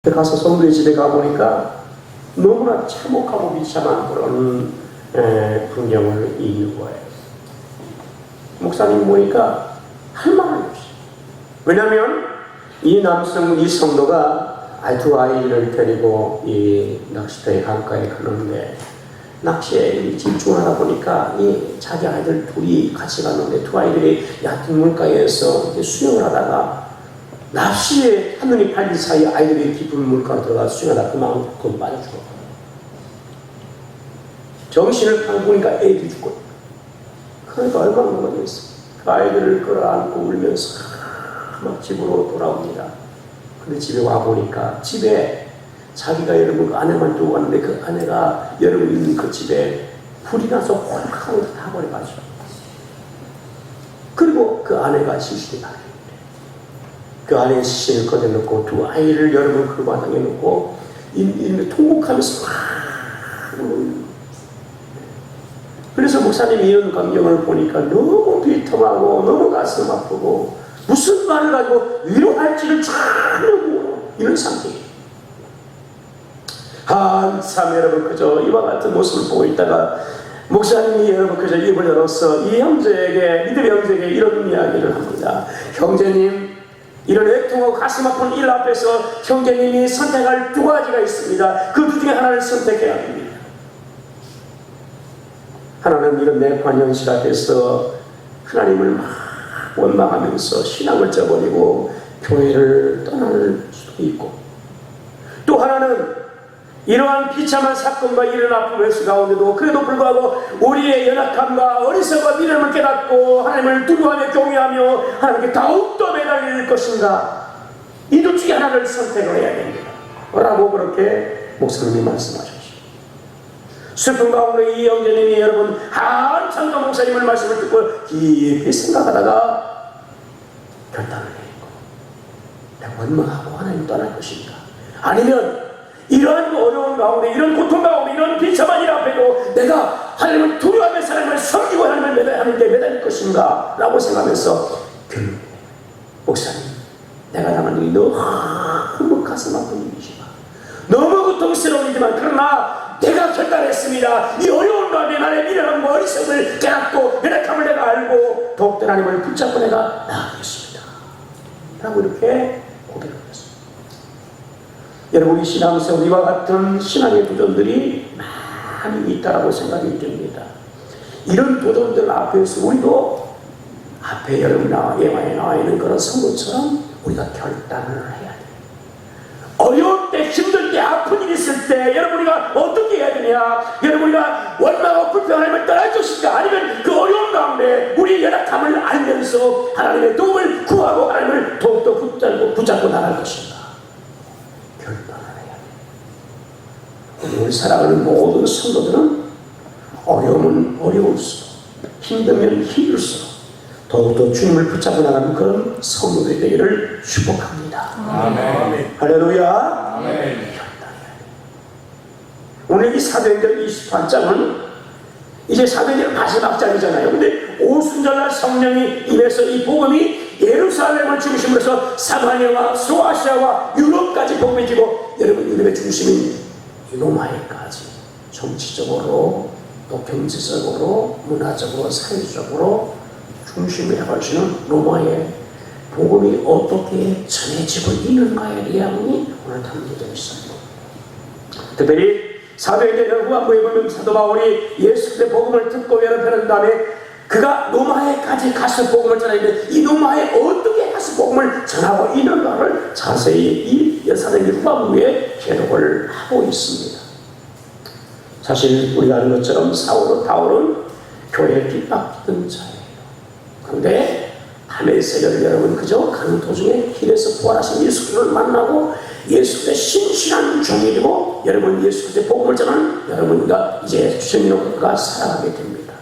가서 성도의 집에 가보니까 너무나 참혹하고 비참한 그런 풍경을 읽는 거예요. 목사님 보니까 할 말이 없어요. 왜냐하면 이 성도가 두 아이를 데리고 이 낚시터에 강가에 가는데 낚시에 집중하다 보니까 자기 아이들 둘이 같이 갔는데 두 아이들이 얕은 물가에서 수영을 하다가 납시에 한눈이 팔린 사이에 아이들이 깊은 물가로 들어가 수영하다 그만큼 빠져 죽었거든요. 정신을 팡 보니까 애들이 죽거든요. 그러니까 얼마나 놀라겠어요. 그 아이들을 끌어안고 울면서 막 집으로 돌아옵니다. 근데 집에 와보니까 집에 자기가 여러분 그 아내만 두고 갔는데 그 아내가 여러분 있는 그 집에 불이 나서 홀하고 다 버려가지고 그리고 그 아내가 시신이 나요. 그 아내의 시신을 꺼내놓고 두 아이를 여러분 그 마당에 놓고 통곡하면서 그래서 목사님이 이런 광경을 보니까 너무 비통하고 너무 가슴 아프고 무슨 말을 가지고 위로할지를 전혀 모르는 이런 상태예요. 한참 여러분 그저 이와 같은 모습을 보고 있다가 목사님이 여러분 그저 입을 열어서 이 형제에게 믿음의 형제에게 이런 이야기를 합니다. 형제님, 이런 애통하고 가슴 아픈 일 앞에서 형제님이 선택할 두 가지가 있습니다. 그 두 중에 하나를 선택해야 합니다. 하나는 이런 내판 현실 앞에서 하나님을 막 원망하면서 신앙을 져버리고 교회를 떠날 수도 있고, 또 하나는 이러한 비참한 사건과 이런 아픔 횟수 가운데도 그래도 불구하고 우리의 연약함과 어리석어 믿음을 깨닫고 하나님을 두려워하며 경외하며 하나님께 더욱더 매달릴 것인가, 이 둘 중에 하나를 선택을 해야 됩니다 라고 그렇게 목사님이 말씀하셨습니다. 슬픈 가운데 이 형제님이 여러분 한참 더 목사님의 말씀을 듣고 깊이 생각하다가 결단을 내리고 내가 원망하고 하나님 떠날 것인가, 아니면 이러한 어려운 가운데, 이런 고통 가운데, 이런 비참한 일 앞에도 내가 하나님을 두려워하면서 하나님을 섬기고 하나님께 매달릴 것인가 라고 생각하면서 목사님, 내가 당한 일이 너무 가슴 아픈 일이지만 너무 고통스러운 일이지만 그러나 내가 결단했습니다. 이 어려운 가운데 나의 미련한 어리석음을 깨닫고 연약함을 내가 알고 더욱더 하나님을 붙잡고 내가 나아가겠습니다 라고 이렇게 고백을 했습니다. 여러분, 이 신앙생활 이와 같은 신앙의 도전들이 많이 있다라고 생각이 듭니다. 이런 도전들 앞에서 우리도 앞에 여러분 예화에 나와 있는 그런 성도처럼 우리가 결단을 해야 돼요. 어려울 때, 힘들 때, 아픈 일 있을 때 여러분 우리가 어떻게 해야 되냐, 여러분 우리가 원망하고 불평하면 떠날 것인가, 아니면 그 어려운 가운데 우리의 연약함을 알면서 하나님의 도움을 구하고 하나님을 더욱더 붙잡고 나갈 것인가, 결단을 해야 돼요. 우리 사랑하는 모든 성도들은 어려우면 어려울수록, 힘들면 힘들수록 더욱더 주님을 붙잡고 나가는 그런 성도들이 되기를 축복합니다. 아멘. 할렐루야. 아멘. 오늘 이 사도행전 28장은 이제 사도행전 마지막 장이잖아요. 근데 오순절날 성령이 임해서 이 복음이 예루살렘을 중심으로 해서 사마리아와 소아시아와 유럽까지 복음이 지고, 여러분 유럽의 중심인 로마에까지 정치적으로 또 경제적으로 문화적으로 사회적으로 중심을 해가지는 로마의 복음이 어떻게 전해지고 있는가에 대한 부분이 오늘 담겨져 있습니다. 특별히 사도행전 후반부에 보면 사도 바울이 예수 그리스도의 복음을 듣고 여러 다음에 그가 로마에까지 가서 복음을 전하는데 이 로마에 어떻게 가서 복음을 전하고 있는가를 자세히 이 사도행전 후반부에 기록을 하고 있습니다. 사실 우리가 아는 것처럼 바울은 교회에 핍박받던 자예요. 그런데 밤의 새벽을 여러분 그저 가는 도중에 길에서 부활하신 예수 그리스도를 만나고 예수 그리스도의 신실한 종이 되고 여러분 예수 그리스도의 복음을 전하는 여러분과 이제 주님과 살아가게 됩니다.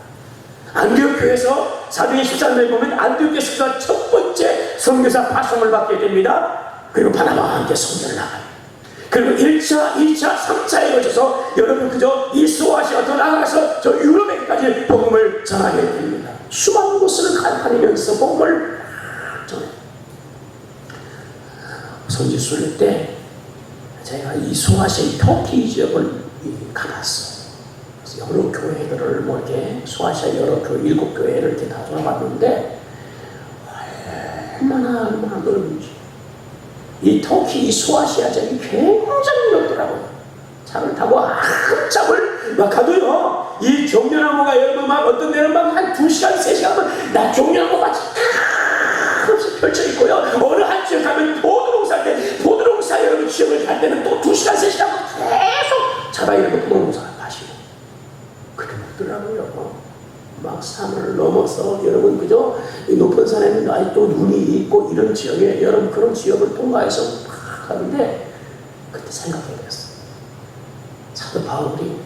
안디옥 교회에서 사도행전 13장에 보면 안디옥 교회가 첫 번째 선교사 파송을 받게 됩니다. 그리고 바나바와 함께 선교를 나가요. 그리고 1차, 2차, 3차에 걸쳐서 여러분 그저 이 소아시아 더 나아가서 저 유럽에까지 복음을 전하게 됩니다. 수많은 곳을 다니면서 복음을 전해요. 선지수를 때 제가 이 소아시아 터키 지역을 가봤어요. 그래서 여러 교회들을 뭐 이렇게 소아시아 여러 교회 7교회를 이렇게 다 돌아봤는데 얼마나 넓은지. 이 터키 이 소아시아 지역이 굉장히 넓더라고요. 차를 타고 한참을 막 가도요, 이 종려나무가 여러분 막 어떤 데는 막 한 2시간 3시간 나 종려나무가 없이 펼쳐 있고요. 어느 한 지역 가면 포도농사 때 포도농사 여러분 지역을 갈 때는 또 2시간 3시간 계속 차다니는 포도농사를 마시고 그렇게 먹더라고요. 막 산을 넘어서 여러분 그죠? 이 높은 산에는 아직도 눈이 있고 이런 지역에 여러분 그런 지역을 통과해서 막 가는데 그때 생각하게 됐어요. 사도 바울이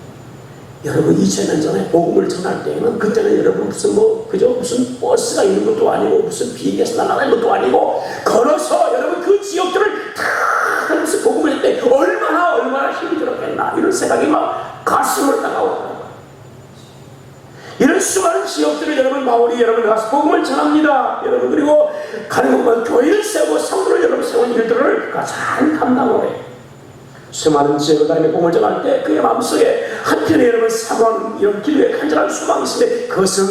여러분 2000년 전에 복음을 전할 때에는 그때는 여러분 무슨 뭐 그죠? 무슨 버스가 있는 것도 아니고 무슨 비행기에서 날아가는 것도 아니고 걸어서 여러분 그 지역들을 다 하면서 복음을 할 때 얼마나 힘이 들었겠나 이런 생각이 막 가슴을 다가오더라고요. 이런 수많은 지역들을 여러분 바울이 여러분 가서 복음을 전합니다. 여러분 그리고 가는 곳마다 교회를 세우고 성도를 여러분 세운 일들을 잘 감당을 해요. 수많은 지역을 다니며 복음을 전할 때 그의 마음속에 한편에 여러분 사모하는 이런 기도에 간절한 소망이 있는데 그것은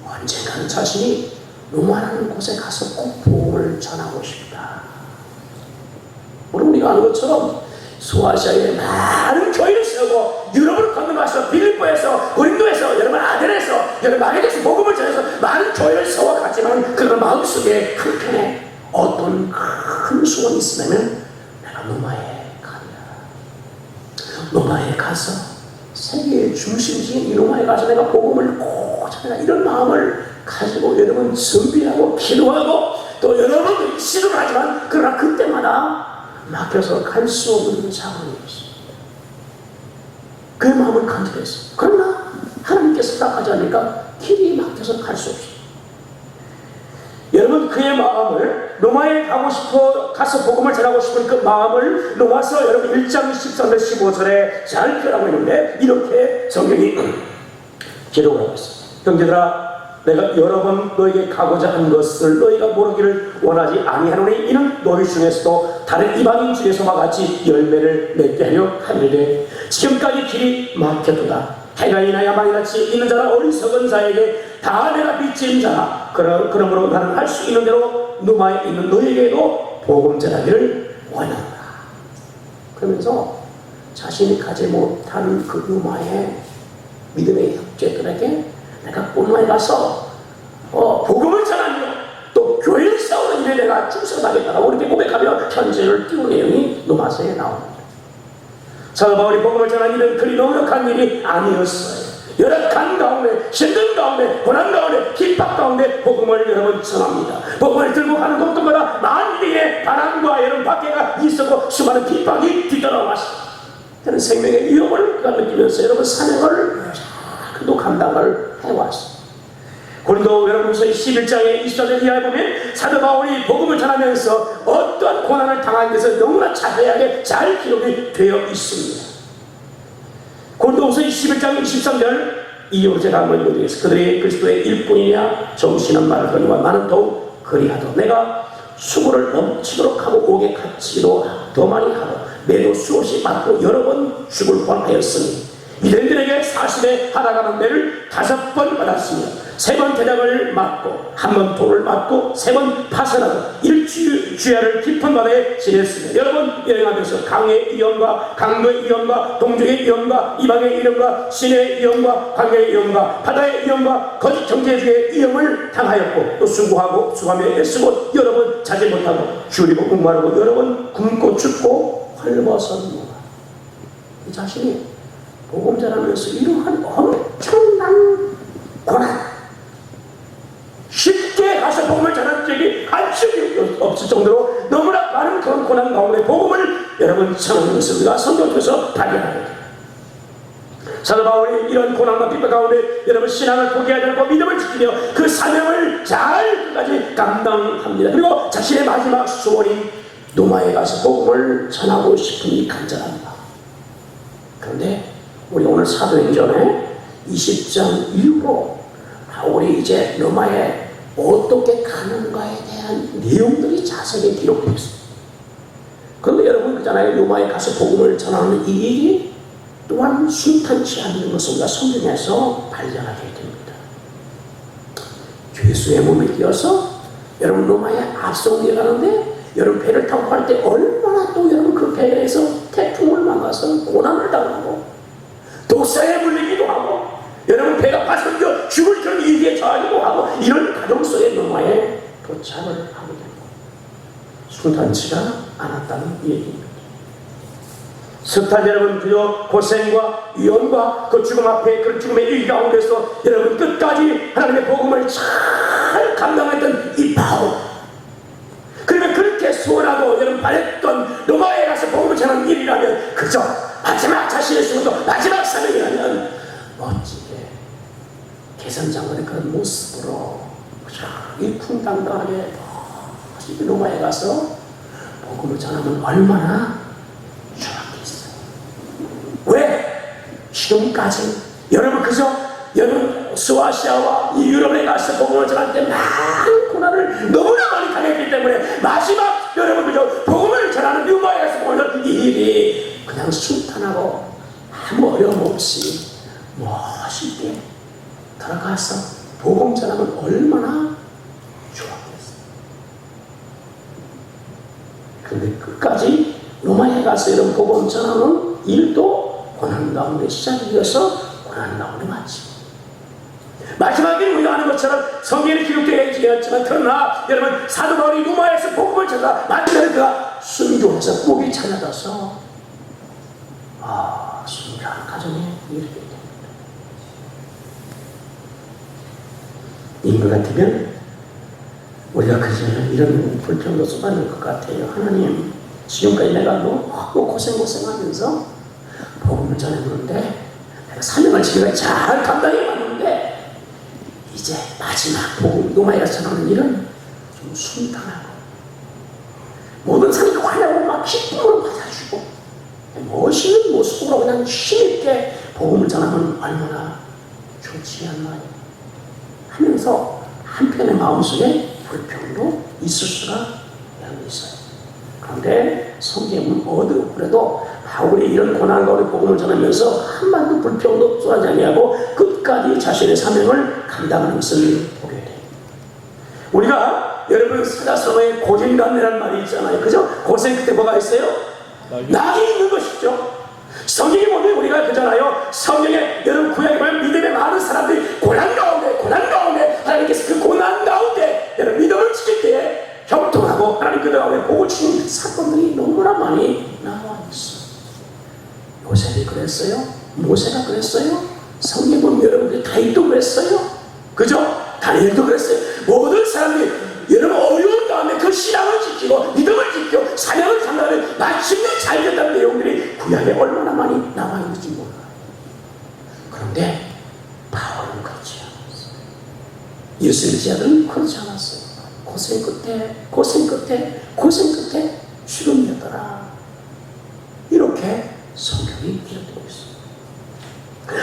언젠가는 자신이 로마라는 곳에 가서 꼭 복음을 전하고 싶다. 물론 우리가 아는 것처럼 소아시아에 많은 교회를 세우고 유럽을 건너가서 빌립보에서 고린도에서 여러분 아덴에서 여러분 마게도에서 복음을 전해서 많은 교회를 세워갔지만 그런 마음속에 한편에 어떤 큰 소원이 있으면 내가 로마에 가서 세계의 중심지인 이 로마에 가서 내가 복음을 꼭 전해라 이런 마음을 가지고 여러분 준비하고 기도하고 또 여러분 시도를 하지만 그러나 그때마다 막혀서 갈 수 없는 상황이 있습니다. 그 마음을 간절했어요. 그러나 하나님께서 허락하지 않으니까 길이 막혀서 갈 수 없어요. 여러분 그의 마음을 로마에 가서 복음을 전하고 싶은 그 마음을 로마서 여러분 1장 13절 15절에 잘 표현하고 있는데 이렇게 성경이 기록을 하고 있습니다. 형제들아 내가 여러 번 너에게 가고자 한 것을 너희가 모르기를 원하지 아니하노니 이는 너희 중에서도 다른 이방인 중에서와 같이 열매를 맺게 하려 하는데 지금까지 길이 막혔도다. 해가 이나 야망이 같이 있는 자나 어리석은 자에게 다 내가 빚진 자라. 그러므로 나는 할 수 있는 대로 로마에 있는 너희에게도 복음 전하기를 원한다. 그러면서 자신이 가지 못한 그 로마의 믿음의 형제들에게 내가 로마에 가서 복음을 전하며 또 교회를 세우는 일에 내가 충성하겠다고 이렇게 고백하며 편지를 띄운 내용이 로마서에 나옵니다. 사도 바울이 복음을 전하는 일은 그리 노력한 일이 아니었어요. 열악한 가운데, 힘든 가운데, 고난 가운데, 핍박 가운데 복음을 여러분 전합니다. 복음을 들고 가는 곳마다 만리의 바람과 여러분 밖에가 있었고 수많은 핍박이 뒤따라왔습니다. 저는 생명의 위협을 느끼면서 여러분 사명을 그도 감당을 해왔습니다. 고린도 여러분서 11장의 24절 이하에 보면 사도 바울이 복음을 전하면서 어떠한 고난을 당한 것을 너무나 자세하게 잘 기록이 되어 있습니다. 고린도후서 11장 23절 이후로 제가 한번 읽어드리겠습니다. 그들이 그리스도의 일꾼이냐 정신은 말을 하니와 나는 더욱 그리하도 내가 수고를 넘치도록 하고 옥에 갇히기도 더 많이 하고 매도 수없이 받고 여러 번 죽을 뻔하였으니 이들에게 40에 하나가는 매를 5번 받았으며 3번 대장을 맞고 1번 돌을 맞고 3번 파선하고 일주야를 깊은 바다에 지냈으며 여러 번 여행하면서 강의 위험과 강도의 위험과 동족의 위험과 이방의 위험과 신의 위험과 광야의 위험과 바다의 위험과 거짓 정죄주의 위험을 당하였고 또 수고하고 수고하며 애쓰고 여러 번 자지 못하고 줄이고 목마르고 여러 번 굶고 춥고 헐벗었노라. 이 자신이 복음 전하면서 이러한 엄청난 고난 쉽게 가서 복음을 전한 적이 한쪽이 없을 정도로 너무나 많은 그런 고난 가운데 복음을 여러분 전하는 것을 우리가 성경을 통해서 발견하게 됩니다. 사도 바울이 이런 고난과 핍박 가운데 여러분 신앙을 포기하지 않고 믿음을 지키며 그 사명을 잘 끝까지 감당합니다. 그리고 자신의 마지막 소원인 로마에 가서 복음을 전하고 싶으니 간절합니다. 그런데 우리 오늘 사도행전에 20장 이후로 바울이 이제 로마에 어떻게 가는가에 대한 내용들이 자세히 기록되어 있습니다. 그런데 여러분 그잖아요. 로마에 가서 복음을 전하는 이 일이 또한 순탄치 않는 것을 우리가 성경에서 발견하게 됩니다. 죄수의 몸에 끼어서 여러분 로마에 앞서게 가는데 여러분 배를 타고 갈 때 얼마나 또 여러분 그 배에서 태풍을 만나서 고난을 당하고 독사에 물리기도 하고 여러분 배가 파손되어 죽을 그런 일기에 처하기도 하고 이런 가정 속의 로마에 도착을 하게 됩니다. 순탄치가 않았다는 얘기입니다. 스탄 여러분 그저 고생과 위험과 그 죽음 앞에 그 죽음의 일 가운데서 여러분 끝까지 하나님의 복음을 잘 감당했던 이 바울, 그러면 그렇게 소원하고 여러분 바랬던 로마에 가서 복음을 전하는 일이라면 그저 마지막 자신의 수고도 마지막 사명이라면 멋지게 개선장관의 그런 모습으로 일쿵당당하게 로마에 가서 복음을 전하면 얼마나 좋았겠어요. 왜? 지금까지 여러분 그저 여러분 스와시아와 이 유럽에 가서 복음을 전할 때 많은 고난을 너무나 많이 당했기 때문에 마지막 여러분 그저 복음을 전하는 로마에 가서 복음을 전하는 이 일이 그냥 순탄하고 아무 어려움 없이 멋있게 들어가서 복음 전하면 얼마나 좋았겠어요. 그런데 끝까지 로마에 가서 이런 복음 전하는 일도 고난 가운데 시작이 되어서 고난 가운데 마치고 마지막에 우리가 아는 것처럼 성경에 기록되어 있지 않지만 그러나 여러분 사도 바울이 로마에서 복음을 전하 마지막에 그가 순교해서 복이 찾아져서 순교한 가정에 이르게 됩니다. 인것 같으면 우리가 그저 이런 불평도 쏟아낼 것 같아요. 하나님 지금까지 내가 너무 고생하면서 복음을 전해보는데 내가 사명을 지금까지 잘 감당해왔는데 이제 마지막 복음 로마에 가서 전하는 일은 좀 순탄하고 모든 사람이 환영하고 막 기쁨으로 받아주고 멋있는 모습으로 그냥 힘있게 복음을 전하면 얼마나 좋지 않나요? 하면서 한편의 마음속에 불평도 있을 수가 있어요. 그런데 성경은 어디로 그래도 바울이 이런 고난 가운데 복음을 전하면서 한반도 불평도 쏟아지지 아니하고 끝까지 자신의 사명을 감당하는 것을 보게 돼요. 우리가 여러분 사자성어에 고진감이라는 말이 있잖아요. 그죠? 고생 끝에 뭐가 있어요? 낙이 있는 것이죠. 성경에 보면 우리가 그잖아요. 성경에 여러분 구약에 보면 믿음의 많은 사람들이 고난 가운데 하나님께서 그 고난 가운데 여러분 믿음을 지킬 때에 형통하고 하나님 그 다음에 복을 주는 사건들이 너무나 많이 나와 있어요. 요셉이 그랬어요. 모세가 그랬어요. 성경에 보면 여러분들 다윗도 그랬어요. 그죠? 다니엘도 그랬어요. 모든 사람들이 여러분 어려운 가운데 그 신앙을 지키고 믿음을 지키고 사명을 감당하면 마침내 잘 된다는 내용들이 구약에 얼마나 많이 나와 있는지 몰라요. 그런데 바울은 그렇지 않았어요. 예수의 제자들은 그렇지 않았어요. 고생 끝에 죽음이었더라. 이렇게 성경이 기록되고 있습니다.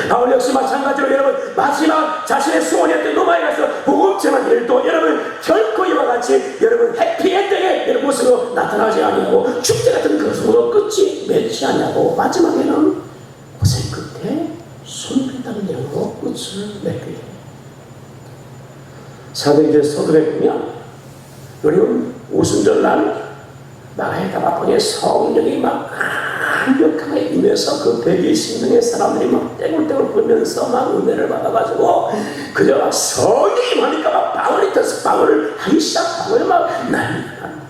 바울 역시 마찬가지로 여러분 마지막 자신의 수원이었던 로마에 가서 복음 전하는 일도 여러분 결코 이와 같이 여러분 해피엔딩의 여러분 모습으로 나타나지 아니하고 축제 같은 것으로 끝이 맺지 아니하고 마지막에는 고생 끝에 손빛다는 내용으로 끝을 맺게 됩니다. 사도행전 서두에 보면 여러분 오순절날 나라의 다락방에 성령이 막 강력하게 임해서 그 120명의 사람들이 막 떼굴떼굴 불면서 막 은혜를 받아가지고 그저 막 성령이 임하니까 막 방언이 터서 방언을 하기 시작하고 막 난리가 납니다.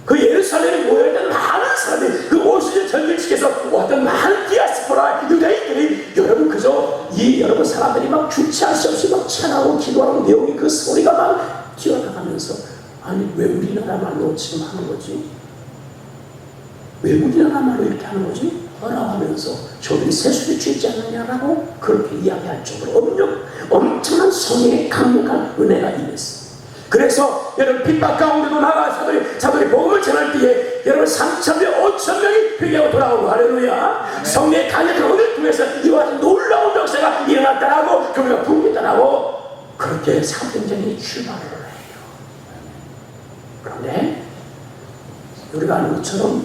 그 예루살렘에 모여있던 많은 사람들이 그 오순절 전일식에서 어떤 많은 디아스포라 유대인들이 여러분 그저 이 여러분 사람들이 막 주체할 수 없이 막 찬하고 기도하는 내용이 그 소리가 막 뛰어나가면서 아니 왜 우리나라 말로 지금 하는 거지? 왜 우리나라 말로 이렇게 하는 거지? 라고 하면서 저들이 세수를 취했지 않느냐라고 그렇게 이야기할 정도로 엄청난 성령의 강력한 은혜가 임했어요. 그래서 여러분 핍박 가운데도 나가 사도들이 복음을 전할 때에 여러분 3,000명 5,000명이 회개하고 돌아오고 할렐루야. 성령의 강력한 은혜를 통해서 이와 같은 놀라운 역사가 일어났다라고 교회가 부흥했다라고 그렇게 사도행전이 출발을 해요. 그런데 우리가 아는 것처럼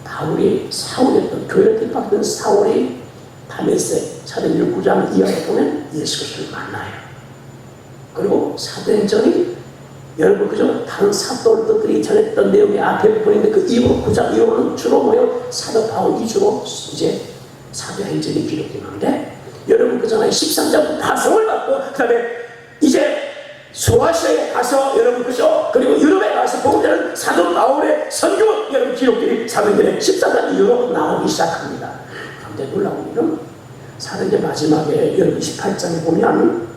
바울이 사울이었던, 교회를 핍박했던 사울이 다메섹 사도행전 9장 이하에 보면 예수 그리스도를 만나요. 그리고 사도행전이 여러분 그저 다른 사도들이 전했던 내용이 앞에 보이는데 그 이후 9장 이후로는 주로 뭐예요? 사도 바울 위주로 이제 사도행전이 기록되는데, 여러분 그 전에 13장 파송을 받고 그 다음에 이제 소아시아에 가서 여러분 그죠? 그리고 유럽에 가서 보게 되는 사도 바울의 선교 여러분 기록들이 사도행전의 13장 이후로 나오기 시작합니다. 그런데 놀라운 일은 사도행전 마지막에 여러분 28장에 보면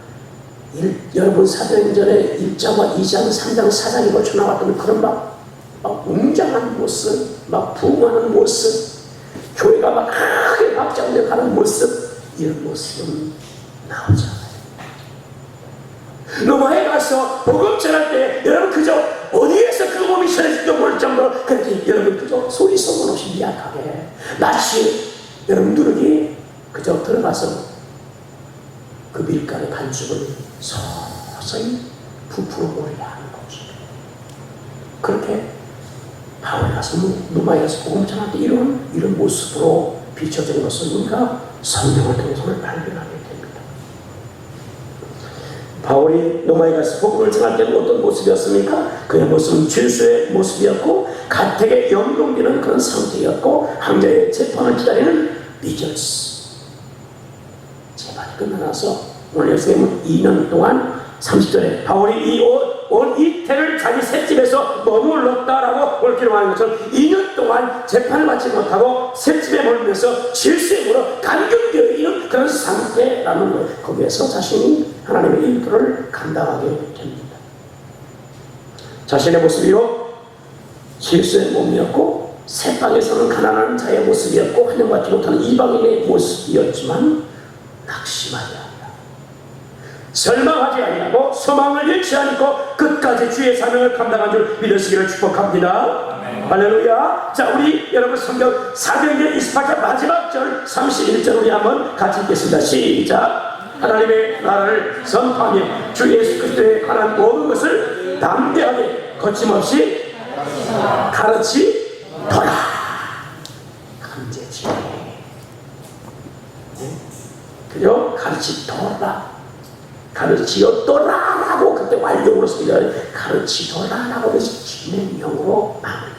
여러분 사도행전의 1장과 2장, 3장, 4장에 걸쳐 나왔던 그런 막 웅장한 모습, 막 부흥하는 모습, 교회가 막 크게 확장되어 가는 모습, 이런 모습은 나오지 않아요. 로마에 가서 복음 전할 때 여러분 그저 어디에서 그 몸이 전해질지도 모를 정도로 그렇게 여러분 그저 소리 소문 없이 미약하게 마치 여러분들이 그저 들어가서 그 밀가루 반죽을 서서히 부풀어 오르게 하는 거죠. 그렇게 바울이 가서 로마에 가서 복음 전할 때 이런 모습으로 비춰진 것을 우리가 성경을 통해서 발견하게 됩니다. 바울이 로마에 가서 복음을 전할 때는 어떤 모습이었습니까? 그의 모습은 죄수의 모습이었고 가택에 연금되는 그런 상태였고 황제의 재판을 기다리는 리전스. 재판이 끝나서 오늘 예수님은 2년 동안 30절에 바울이 온 이태를 자기 셋집에서 머물렀다라고 오늘 기록하는 것처럼 2년 동안 재판을 받지 못하고 셋집에 머물면서 질서에 물어 감금되어 있는 그런 상태라는 거예요. 거기에서 자신이 하나님의 일부를 감당하게 됩니다. 자신의 모습이요 질서의 몸이었고 새방에서는 가난한 자의 모습이었고 환영받지 못하는 이방인의 모습이었지만 낙심하지 않았다. 절망하지 아니하고 소망을 잃지 않고 끝까지 주의 사명을 감당한 줄 믿으시기를 축복합니다. 할렐루야. 자, 우리 여러분 성경 사도행전 28장 마지막 절 31절 우리 한번 같이 읽겠습니다. 시작. 하나님의 나라를 선포하며 주 예수 그리스도에 관한 모든 것을 담대하게 거침없이 가르치더라. 강제치. 그죠? 가르치더라. 가르치었더라라고 그때 완료로 쓰여요. 가르치더라라고 해서 진행형으로 마무리합니다.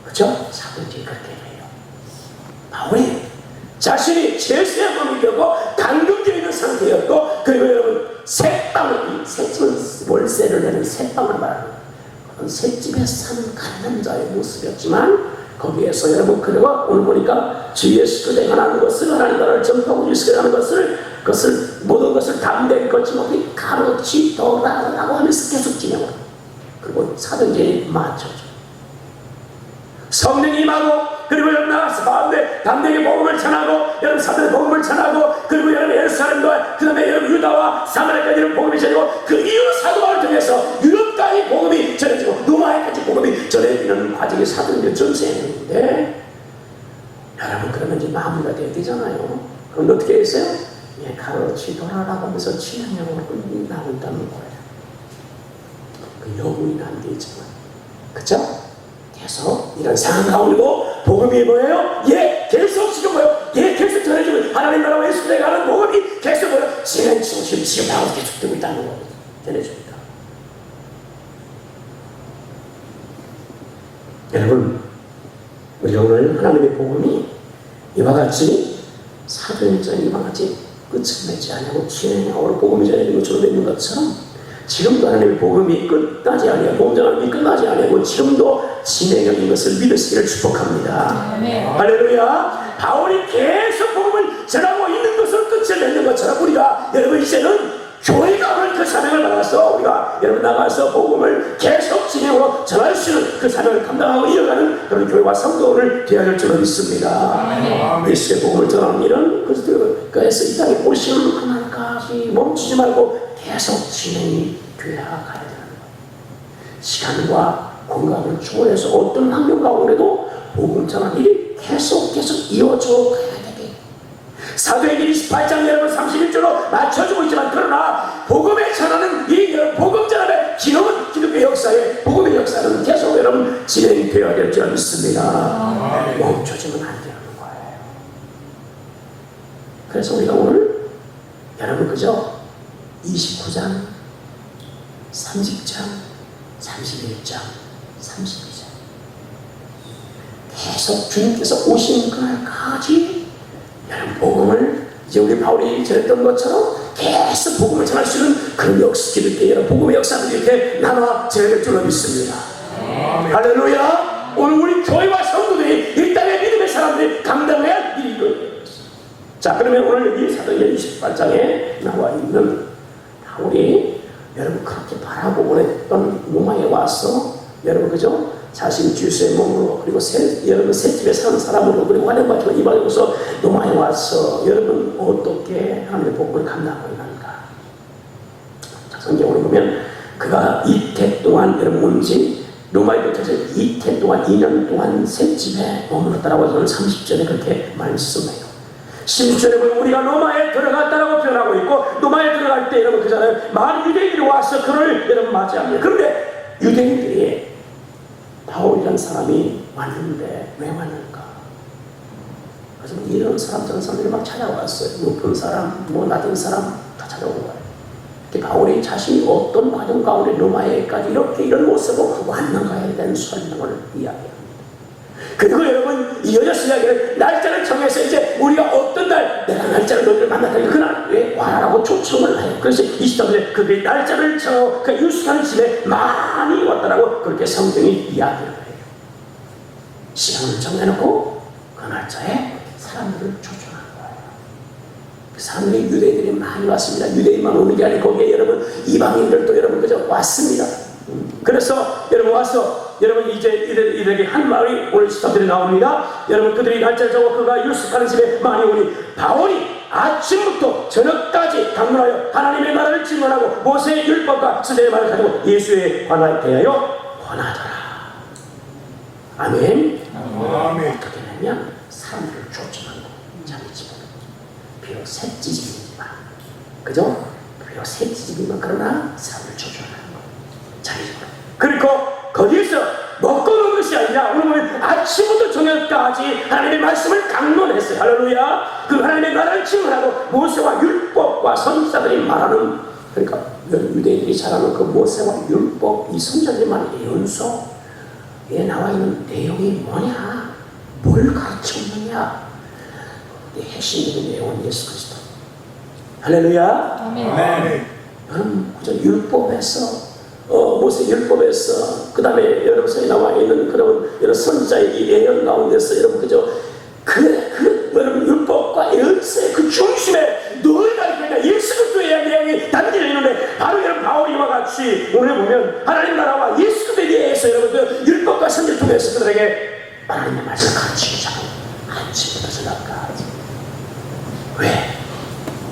그죠? 사도행전이 그렇게 해요. 바울이 자신이 죄수의 몸이 되고 감금되어 있는 상태였고, 그리고 여러분 셋집은 월세를 내는 셋방을 말하는 그런 셋집에 사는 가난자의 모습이었지만, 거기에서 여러분 그대가 오늘 보니까 주 예수 그리스도에 관한 것을 하나님 나라를 전파하고 예수에 관한 그것을 모든 것을 담대히 거침없이 가르치더라라고 하면서 계속 진행을. 그리고 사도행전이 맞춰줘. 성령이 임하고, 그리고 여러분 나가서 마음에 담대히 복음을 전하고, 여러분 사도의 복음을 전하고, 그리고 여러분 예루살렘과 그 다음에 여러분 유다와 사마리아까지 이런 복음이 전해지고, 그 이후 사도바울을 통해서 유럽까지 복음이 전해지고 로마에까지 복음이 전해지는 과정이 사도행전 전체였는데, 여러분 그러면 이제 마무리가 돼야 되잖아요. 그럼 어떻게 했어요? 예, 가르치더라라고 하면서 진행형으로 나고 있다는 거예요. 그 영문이 안 되지만, 그쵸? 계속 이런 상황 가운데도 복음이 뭐예요? 예, 계속 지금 뭐예요? 예, 계속 전해지고 하나님 나라와 예수에 가는 복음이 계속 뭐예요? 진행 중심 지금 나오고 계속되고 있다는 거예요. 전해줍니다. 여러분, 우리가 오늘 하나님의 복음이 이와 같이 사도행전이 이와 같이 끝을 맺지 않고 진행하고 복음이 전해지는 것처럼 되는 것처럼 지금도 하나님의 복음이 끝나지 아니하고 복음전함이 끝나지 아니하고 지금도 진행하는 것을 믿으시기를 축복합니다. 할렐루야. 바울이 계속 복음을 전하고 있는 것을 끝을 맺는 것처럼 우리가 여러분 이제는 교회가 오늘 그 사명을 받아서 우리가 여러분 나가서 복음을 계속 진행으로 전할 수 있는 그 사명을 감당하고 이어가는 그런 교회와 성도를 되어야 할 줄로 믿습니다. 예수의 복음을 전하는 일은 그래서 이 땅에 오시는 그날까지 멈추지 말고 계속 진행이 되어야 가야 되는 거예요. 시간과 공간을 초월해서 어떤 환경 가운데도 복음 전하는 일이 계속 이어져 가야 되게. 사도행전 28장 여러분 31절로 맞춰주고 있지만, 그러나 복음에 전하는 이 복음 전함의 지금은 기독교 역사에 복음의 역사는 계속 여러분 진행되어야 될 줄 믿습니다. 멈춰지면 안 되는 거예요. 그래서 우리가 오늘 여러분 그저 29장, 30장, 31장, 32장 계속 주님께서 오신 그날까지 여러분 복음을 이제 우리 바울이 전했던 것처럼 계속 복음을 전할 수 있는 그런 기독교 여러분 복음의 역사를 이렇게 나눠 전할 줄로 믿습니다. 할렐루야. 오늘 우리 교회와 성도들이 이 땅의 믿음의 사람들이 감당해야 할 일이 이거예요. 자, 그러면 오늘 여기 사도행전 28장에 나와 있는 바울이 여러분 그렇게 바라고 원했던 로마에 와서 여러분 그죠? 자신 주스의 몸으로 그리고 여러분 새 집에 사는 사람으로 그리고 환영받지만 이방으로서 로마에 와서 여러분 어떻게 하나님의 복음을 감당하고 있는가? 자, 성경을 보면 그가 이태 동안 여러분 온지 로마에 붙어서 이태 동안 2년 동안 새 집에 머물렀다라고 저는 30절에 그렇게 말씀해요. 16절에 보면 우리가 로마에 들어갔다라고 표현하고 있고 로마에 들어갈 때 여러분 그잖아요. 많은 유대인들이 와서 그를 여러분 맞이합니다. 그런데 유대인들이 바울이라는 사람이 왔는데 왜 왔는가? 그래서 이런 사람 저런 사람들이 막 찾아왔어요. 높은 사람, 뭐 낮은 사람 다 찾아온 거예요. 바울이 자신이 어떤 과정 가운데 로마에까지 이렇게 이런 모습으로 왔는가에 대한 설명을 이야기합니다. 그리고 여러분 이어져서 이야기를 날짜를 정해서 이제 우리가 어떤 날 내가 날짜를 너희를 만났다니 그날에 와라고 초청을 해요. 그래서 23절에 그 날짜를 정하고 그 유숙하는 집에 많이 왔다라고 그렇게 성경이 이야기를 해요. 시간을 정해놓고 그 날짜에 사람들을 초청한 거예요. 그 사람들이 유대인들이 많이 왔습니다. 유대인만 오는 게 아니고 거기에 여러분 이방인들도 여러분 그저 왔습니다. 그래서 여러분 와서 여러분 이제 이들에게 한 말이 오늘 시사들이 나옵니다. 여러분 그들이 날짜를 정하고 그가 유숙하는 집에 많이 오니 바울이 아침부터 저녁까지 강론하여 하나님의 나라를 증언하고 모세의 율법과 스데의 말을 가지고 예수에 관하여 대하여 권하더라. 아멘. 어떻게 되면 사람들을 초청하고 자기 집으로 비록 새 집이지만 그죠? 비록 새 집이지만 그러나 사람을 초청하는 거 자기 집으로. 그리고 거기에서 먹고 노는 것이 아니라 오늘 보면 아침부터 저녁까지 하나님의 말씀을 강론했어요. 할렐루야. 그 하나님의 나라를 증언하고 모세와 율법과 선지자들이 말하는 그러니까 유대인들이 잘 아는 그 모세와 율법 이 선지자들이 말하는 예언서에 나와 있는 내용이 뭐냐? 뭘 가르쳤느냐? 핵심적인 내용은 예수 그리스도. 할렐루야. 아멘. 여러분 그저 율법에서 모세 율법에서 그 다음에 여러분에 나와 있는 그런 여러 선지자의 이 예언 가운데서 여러분 그저 여러분 율법과 예언서의 그 중심에 늘 가르치는 예수 그리스도의 내용이 담겨져 있는데 바로 여러분 바울이와 같이 오늘 보면 하나님 나라와 예수 그리스도에 대해서 여러분 그 율법과 선지를 통해서 그들에게 하나님의 말씀을 가르치기 시작합니다. 아침부터 저녁까지. 왜?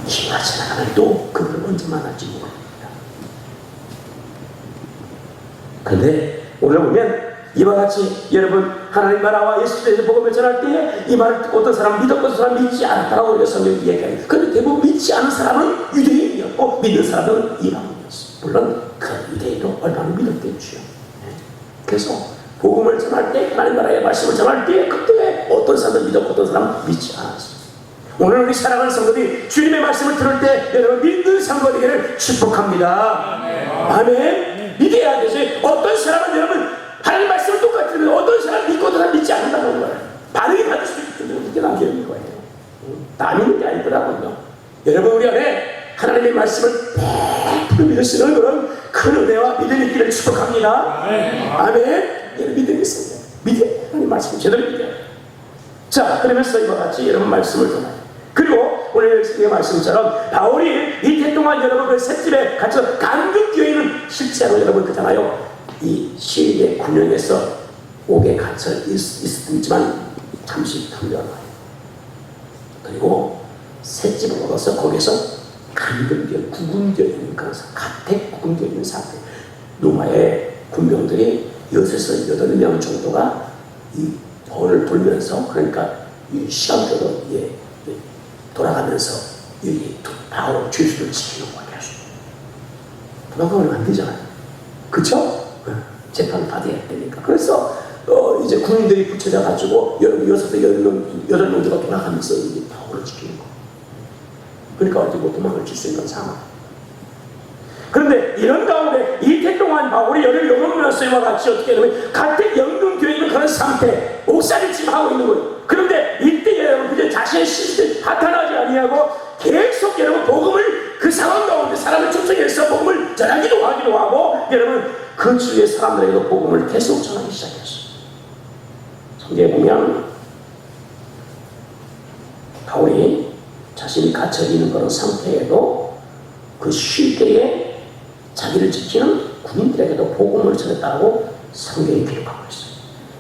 기가 지나가면 또 그걸 언제 만날지 모릅니다. 그런데 오늘 보면 이와 같이 여러분 하나님 나라와 예수께서 복음을 전할 때에 이 말을 듣고 어떤 사람은 믿었고 어떤 사람은 믿지 않았다고 우리가 성경이 얘기합니다. 그런데 대부분 믿지 않은 사람은 유대인이었고 믿는 사람은 이방인이었어요. 물론 그 유대인도 얼마나 믿었겠죠. 그래서 복음을 전할 때 하나님 나라의 말씀을 전할 때 그때 어떤 사람은 믿었고 어떤 사람은 믿지 않았어요. 오늘 우리 사랑하는 성도들이 주님의 말씀을 들을 때 여러분 믿는 성도 되기를 축복합니다. 아멘. 믿어야 되지. 어떤 사람은 여러분 하나님 말씀을 똑같이 들으면 어떤 사람은 믿고 어떤 사람은 믿지 않는다는 거예요. 반응이 받을 수도 있거든요. 그렇게 남기는 거예요. 다 믿는 게 아니더라고요. 여러분 우리 안에 하나님의 말씀을 100% 믿을 수 있는 그런 큰 은혜와 믿음이 있기를 축복합니다. 아멘. 여러분 믿으겠습니다. 하나님 말씀을 제대로 믿어요. 자, 그러면서 이와 같이 여러분 말씀을 전해요. 그리고 오늘 의 말씀처럼 바울이 이태 동안 여러분 그 셋집에 갇혀 감금교회는 실제로 여러분 그잖아요. 이 시리의 군령에서 옥에 갇혀 있었지만 잠시 풀려나요. 그리고 셋집을 얻어서 거기서 감금교회 구금되어 있는 그런 가택 구금되어 있는 상태. 로마의 군병들이 6에서 8명 정도가 이 벌을 돌면서 그러니까 이 시간표로 돌아가면서 이 바로 죄수를 지키는 거예요. 도망가면 안 되잖아요. 그쵸? 재판 받아야 되니까. 그래서 이제 군인들이 붙여져 가지고 여덟 명들가 돌아가면서 이제 바울을 지키는 거. 그러니까 어디 뭐 도망을 칠 수 있는 상황. 그런데 이런 가운데 이태 동안 바울이 열을 영웅문화서와 같이 어떻게 하냐면 같은 연금교회 있는 그런 상태, 옥살이 지금 하고 있는 거예요. 그런데 이때 여러분 그저 자신의 신을 파탄하지 아니하고 계속 여러분 복음을 그 상황 가운데 사람을 초청해서 복음을 전하기도 하기도 하고 여러분 그 주위의 사람들에게도 복음을 계속 전하기 시작했어요. 성경에 보면 바울이 자신이 갇혀 있는 그런 상태에도 그 쉴 때에 자기를 지키는 군인들에게도 복음을 전했다고 성경이 기록하고 있어요.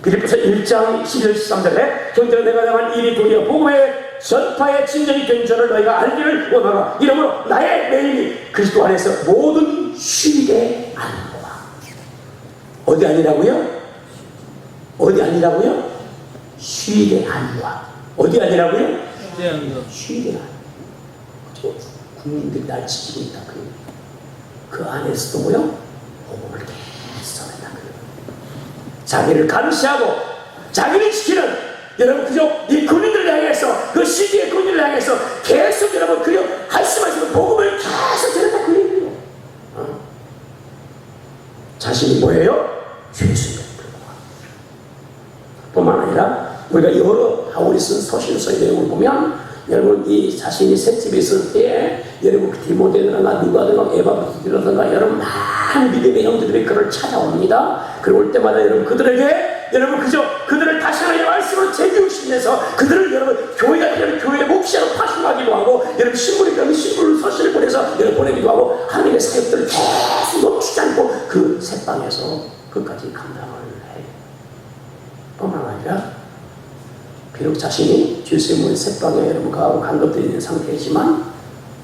빌립보서 1장 11, 13절에 형제들아 내가 당한 일이 도리어 복음의 전파의 진정이 된 줄을 너희가 알기를 원하노라. 이러므로 나의 매일이 그리스도 안에서 모든 쉬게 하는구나. 어디 아니라고요? 어디 아니라고요? 쉬게 하는구나. 어디 아니라고요? 쉬게 하는. 그죠? 국민들이 날 지키고 있다. 그 안에서도 뭐요? 복음을 계속 전한다. 자기를 감시하고 자기를 지키는 여러분 그죠? 이 군인들을 향해서 그 시기의 군인들을 향해서 계속 여러분 그려 말씀하시는 복음을 계속 전한다. 그 얘기예요. 자신이 뭐예요? 죄수입니다. 뿐만 아니라 우리가 여러 바울이 쓴 서신서의 내용을 보면 여러분 이 자신이 셋집에 있을 때에 여러분 디모데라든가 누가든가 에바브라든가 여러분 많은 믿음의 형제들이 그를 찾아옵니다. 그리고 올 때마다 여러분 그들에게 여러분 그저 그들을 다시 하나님의 말씀으로 재교육시키면서 그들을 여러분 교회가 되는 교회의 목시로 파송하기도 하고 여러분 신부를 그러면 신부를 서신을 보내서 여러분 보내기도 하고 하나님의 사역들을 계속 놓치지 않고 그 새방에서 끝까지 감당을 해요. 뿐만 아니라 비록 자신이 주님의 새방에 여러분 가고 간섭되어 있는 상태이지만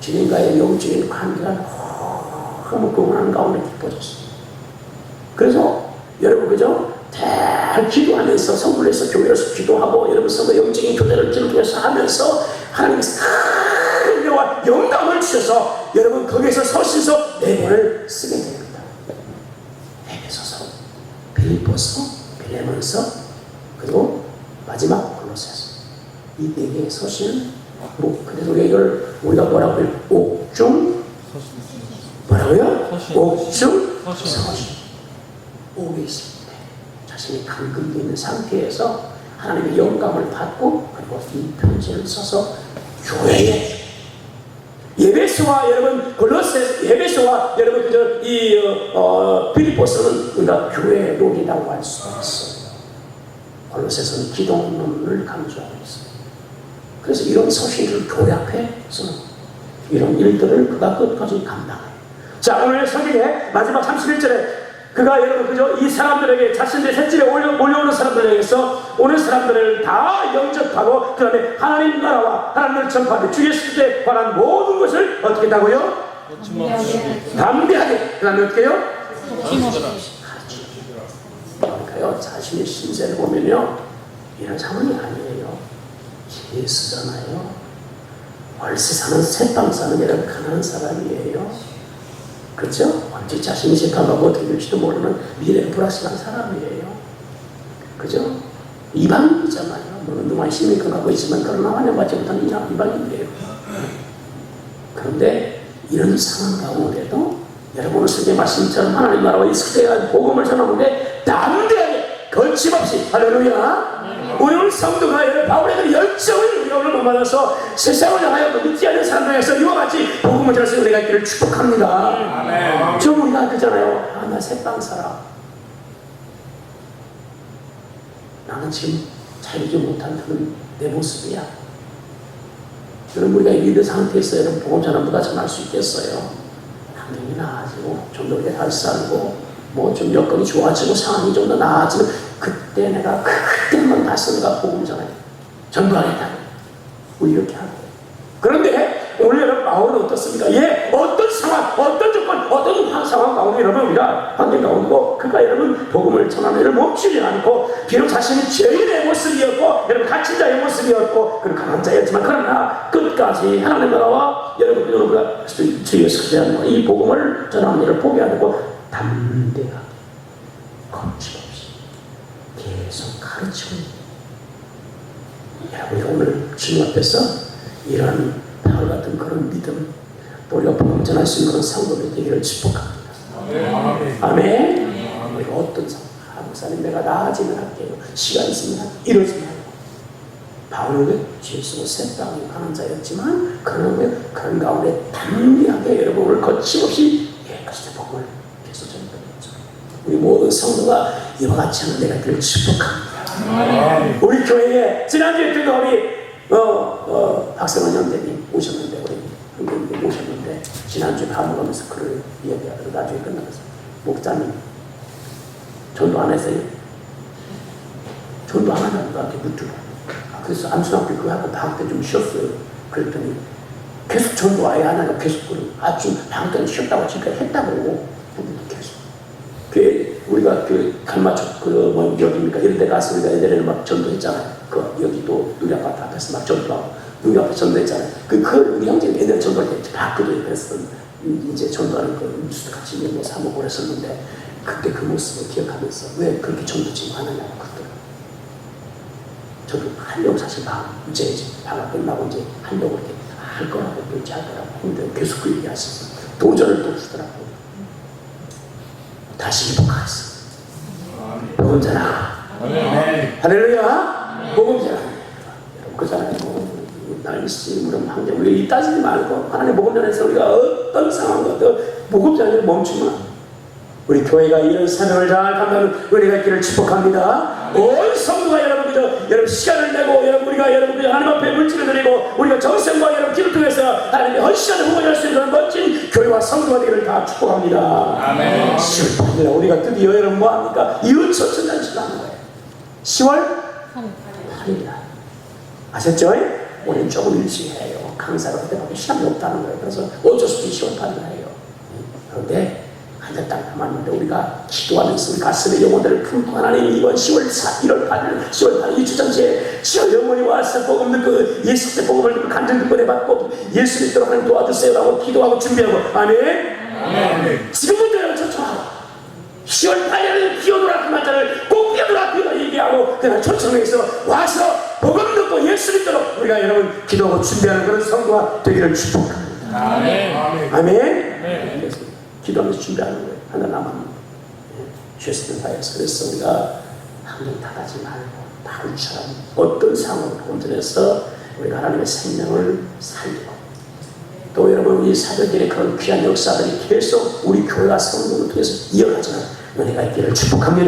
주님과의 영적인 관계가 너무 공헌한 가운데 깊어졌어요. 그래서 여러분 그죠? 잘 기도하면서 성불에서 교회에서 기도하고 여러분 서로 영적인 교제를 통해서 하면서 하나님께서 큰 은혜와 영감을 주셔서 여러분 거기에서 서신서 4권을 쓰게 됩니다. 에베소서, 빌립보서, 빌레몬서 그리고 마지막 골로새서. 이 4개의 서신은 그래서 이걸 우리가 뭐라고 해요? 옥중 뭐라고요? 옥중 서신. 옥에 있습니다. 자신이 감금되어 있는 상태에서 하나님의 영감을 받고 그리고 이 편지를 써서 교회에 예배소와 여러분 골로새 예배소와 여러분 그저 이 빌립보서는 우리가 교회의 록이라고 할 수 있어요. 골로새서는 기독론을 강조하고 있어요. 그래서 이런 서신을 교회 앞에 쓰는 이런 일들을 그가 끝까지 감당해요. 자 오늘 성경의 마지막 31절에 그가 여러분 그저 이 사람들에게 자신의 셋집에 몰려오는 사람들에게서 오는 사람들을 다 영접하고 그 다음에 하나님 나라와 하나님을 전파하되 주 예수께 관한 모든 것을 어떻게 했다고요? 담대하게 그 다음에 어떻게 해요? 그러니까요 자신의 신세를 보면요 이런 상황이 아니에요. 예수잖아요. 월세 사는 새빵 사는 여러분 가난한 사람이에요. 그렇죠? 언제 자신이 재판하고 어떻게 될지도 모르는 미래에 불확실한 사람이에요. 그죠? 이방인이잖아요. 물론 누가 시민권 갖고 있지만 그러나 환영받지 못한 이방인이에요. 그런데 이런 상황 가운데도 여러분은 성경 말씀처럼 하나님 나라와 이스라엘 복음을 전하는데 담대하게 거침없이 할렐루야. 우리 오늘 성도가 여러분 바울의 열정을 우리가 오늘 못 받아서 세상을 향하여 믿지 않는 사람들에서 이와 같이 복음을 전할 수 있는 우리가 있기를 축복합니다. 아멘. 저 우리가 그잖아요. 나 새빵 살아. 나는 지금 자유지 못한 그런 내 모습이야. 여러분 우리가 이런 상태에서 여러분 복음 전함보다 전할 수 있겠어요. 당연히 나아지고 좀 더 오래 잘 살고 뭐 좀 여건이 좋아지고 상황이 좀 더 나아지면 그때 내가 그때만 봤어 내가 복음 전해 전도하겠다. 우리 이렇게 하고. 그런데 오늘 여러분 바울은 어떻습니까? 예, 어떤 상황, 어떤 조건, 어떤 상황 가운데 여러분 우리가 환경 가운데고 그가 여러분 복음을 전하는 일을 멈추지 않고 비록 자신이 죄인의 모습이었고 여러분 갇힌 자의 모습이었고 그런 가난한 자였지만 그러나 끝까지 하나님 나라와 여러분 우리가 주 예수에 대한 이 복음을 전하는 일을 포기하고 담대하게 거침없이 계속 가르치고 있는 여러분이 오늘 주님 앞에서 이런 바울 같은 그런 믿음 또 우리가 복음 전할 수 있는 그런 성도들이 되기를 축복합니다. 아멘. 우리가 어떤 상황 목사님 내가 나아지면 할게요. 시간 있으면 이러지 말고 바울은 죄 쓰고 셋방이 가는 자였지만 그런 가운데 담대하게 여러분을 거침없이 예수의 복음을 계속 전했죠. 우리 모든 성도가 이와 같이 하는 내가 그를 축복합니다. 우리 교회에 지난주에 또 우리 박성원 형제님 오셨는데 우리 형제님 오셨는데 지난주에 밥 먹으면서 그를 이야기하다가 나중에 끝나면서 목사님 전도 안 했어요? 전도 안 하냐고 나한테 묻더라고. 그래서 암순학교 그거 하고 방학 때 좀 쉬었어요. 그랬더니 계속 전도 아예 안 하고 계속 아침 방학 때는 쉬었다고 지금까지 했다고. 계속 우리가 갈마초 여기입니까 이런 데 가서 우리가 애들을 막 전도했잖아요. 여기 또 우리 아파트 앞에서 막 전도하고 우리 앞에 전도했잖아요. 우리 형제는 애들 전도할 때 봤거든요. 그래서 이제 전도하는 그 뉴스 같이 뭐 사먹고 그랬었는데 그때 그 모습을 기억하면서 왜 그렇게 전도 지금 안 하냐고 그러더라고요. 저도 하려고 사실 이제 방학 끝나고 이제 하려고 이렇게 할 거라고 또 이제 할 거라고 했는데 계속 그 얘기 하셨어요. 도전을 또 주더라고요. 다시 복화했어. 복음 전하라. 할렐루야. 복음 전하라. 여러분 그잖아요. 날씨 무슨 환경 우리가 이 따지지 말고 하나님 복음 전해서 우리가 어떤 상황과 복음 전하기를 멈추면 우리 교회가 이런 사명을 잘 감당하는 은혜가 있기를 축복합니다. 온 성도가 여러분 시간을 내고 우리가 하나님 앞에 물질을 드리고 우리가 정성과 여러분 기도 통해서 하나님의 헌신을 후원할 수 있는 멋진 교회와 성도가 되기를 다 축복합니다. 아멘. 10월 8일 우리가 드디어 여러분 뭐합니까? 이웃처 전단식을 하는 거예요. 10월 8일이다. 아셨죠? 우리는 조금 일찍 해요. 강사가 그때밖에 시간이 없다는 거예요. 그래서 어쩔 수 없이 10월 8일 해요. 그런데 한 달 딱 남았는데 우리가 기도하면서 우리 가슴의 영혼들을 품고 하나님 이번 1월 8일 2주전지에 주여 영혼이 와서 복음 듣고 예수 때 복음을 듣고 간증 듣고 내받고 예수 믿도록 하나님 도와주세요라고 기도하고 준비하고 아멘. 지금부터 여러분 초청하고 10월 8일에 기어노라 그 말자를 꼭 기어노라 그 얘기하고 그날 초청해서 와서 복음 듣고 예수 믿도록 우리가 여러분 기도하고 준비하는 그런 성도가 되기를 축복합니다. 아멘. 기도하면서 준비하는 거예요. 하나 남았는데 죄수들 사이에서 그래서 우리가 한번 탓하지 말고 바울처럼 어떤 상황을 본전해서 우리가 하나님의 생명을 살리고 또 여러분 우리 사도들의 그런 귀한 역사들이 계속 우리 교회와 성도를 통해서 이어가지는 은혜가 있기를 축복합니다.